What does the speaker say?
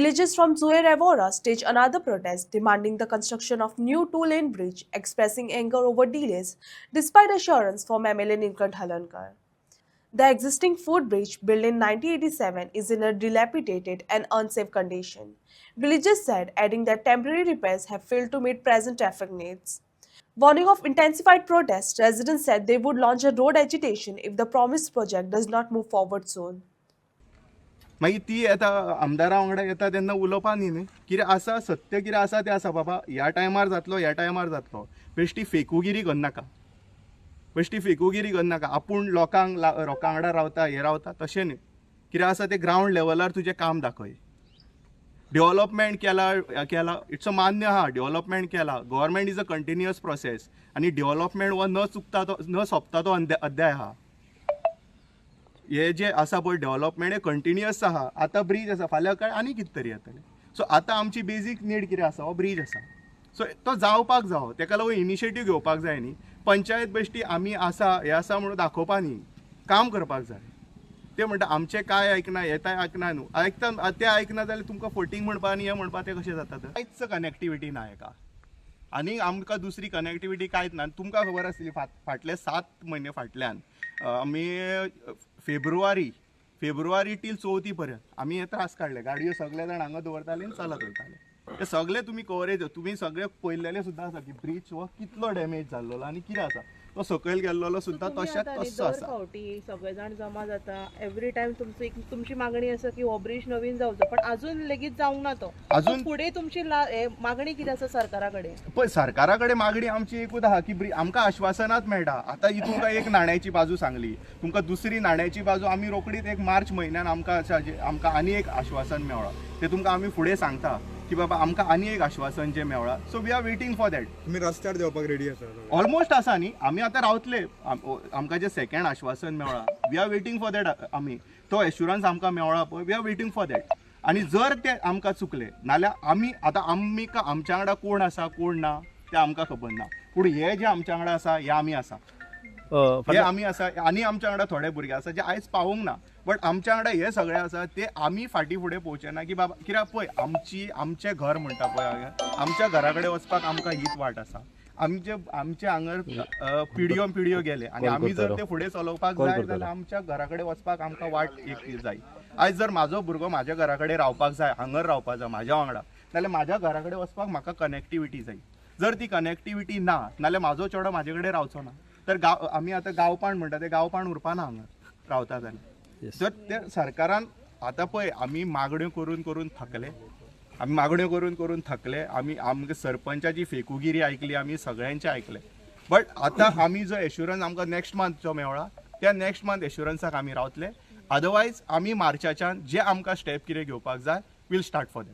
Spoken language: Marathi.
Villagers from Zuer Evora staged another protest demanding the construction of new two-lane bridge, expressing anger over delays despite assurance from MLA Nilkant Halankar. The existing foot bridge, built in 1987, is in a dilapidated and unsafe condition, villagers said, adding that temporary repairs have failed to meet present traffic needs. Warning of intensified protests, residents said they would launch a road agitation if the promised project does not move forward soon. मागीर ती येता आमदारा वांगडा येता तेन्ना उलोवपा न्ही कितें आसा सत्य कितें आसा तें आसा बाबा ह्या टायमार जातलो ह्या टायमार जातलो बेश्टी फेकूगिरी करनाका बेश्टी फेकूगिरी करनाका आपूण लोकांक वांगडा रावता हे रावता तशें न्ही कितें आसा तें ग्रावंड लेवलार तुजें काम दाखय डेव्हलपमेंट केला इट्स अ मान्य आहा डेव्हलपमेंट केला government is a continuous process आनी डेव्हलपमेंट हो न सोंपता तो अध्याय आहा हे जे आसा पळय डेव्हलपमेंट हे कंटिन्युअस आहा आतां ब्रीज आसा फाल्यां काळ आनी कितें तरी येतलें सो आतां आमची बेजीक नीड कितें आसा हो ब्रीज आसा सो तो जावपाक जावो तेका लागून इनिशिएटीव घेवपाक जाय न्ही पंचायत बेश्टी आमी आसा हे आसा म्हणून दाखोवपा न्ही काम करपाक जाय ते म्हणटा आमचें काय आयकना येताय आयकना न्हू आयकता ते आयकना जाल्यार तुमकां फोटींग म्हणपा आनी हें म्हणपा तें कशें जाता तर कांयच कनेक्टिविटी ना हेका आनी आमकां दुसरी कनेक्टिविटी कांयच ना तुमकां खबर आसली फाटले 7 म्हयने फाटल्यान आमी फेब्रुवारी टील 4 पर्यंत आमी हे त्रास काडले गाडयो सगळे जाण हांगा दवरताले आनी चलत वयताले हे सगळे तुमी कवरेज तुमी सगळे पळयलेले सुद्दां आसा की ब्रीज हो कितलो डॅमेज जाल्लो आनी कितें आसा तो सकयल गेल्लो सुद्दां तशाच तसो आसा फावटी सगळे जाण जमा जाता एवरी टाइम तुमची मागणी आसा की हो ब्रिज नवीन जावचो पण अजून लेगीत जावंक ना तो अजून पुढे तुमची मागणी कितें आसा सरकारा कडेन पळय सरकारा कडेन मागणी आमची एकूच आहा की आमकां आश्वासनात मेळटा आतां ही तुमकां एक नाण्याची बाजू सांगली तुमकां दुसरी नाण्याची बाजू आमी रोखडीच एक मार्च म्हयन्यान आमकां आनी एक आश्वासन मेळ्ळां ते तुमकां आमी फुडें सांगता की बाबा आमकां आनी एक आश्वासन जें मेळ्ळां so we are waiting for that तुम्ही रस्त्यार देवपाक रेडी आसा ऑलमोस्ट आसा न्ही आमी आतां रावतले आमकां जें सेकंड आश्वासन मेळ्ळां we are waiting for that आमी तो एश्युरन्स आमकां मेळ्ळा पळय we are waiting for that आनी जर ते आमकां चुकले नाल्यार आमी आमच्या वांगडा कोण आसा कोण ना तें आमकां खबर ना पूण हे जे आमच्या वांगडा आसा हे आमी आसा हे आमी आसा आनी आमच्या वांगडा थोडे भुरगे आसा जे आयज पावूंक ना बट आमच्या वांगडा हे सगळे आसा ते आमी फाटीं फुडें पोवचे की बाबा कित्याक पळय आमचें घर म्हणटा पळय आमच्या घरा कडेन वचपाक आमकां हीच वाट आसा आमचे हांगर पिढयो गेले आनी आमी जर ते फुडें चलोवपाक जाय जाल्यार आमच्या घरा कडेन वचपाक आमकां वाट एक जाय आयज जर म्हाजो भुरगो म्हाज्या घरा कडेन रावपाक जाय हांगर रावपाक जाय म्हाज्या वांगडा जाल्यार म्हाज्या घरा कडेन वचपाक म्हाका कनेक्टिविटी जाय जर ती कनेक्टिविटी ना नाल्यार म्हाजो चेडो म्हाजे कडेन रावचो ना तर आमी आतां गांवपाण म्हणटा ते गांवपाण उरपाना हांगा रावता जाल्यार जर ते सरकारान आतां पळय आमी मागण्यो करून थकले आमी आमकां सरपंचाची फेकूगिरी आयकली आमी सगळ्यांचे आयकले बट आतां आमी जो एश्युरन्स आमकां नेक्स्ट मंथ जो मेळ्ळा त्या नेक्स्ट मंथ एश्युरन्साक आमी रावतले अदरवायज आमी मार्चाच्यान जे आमकां स्टेप कितें घेवपाक जाय वील स्टार्ट फॉर दॅट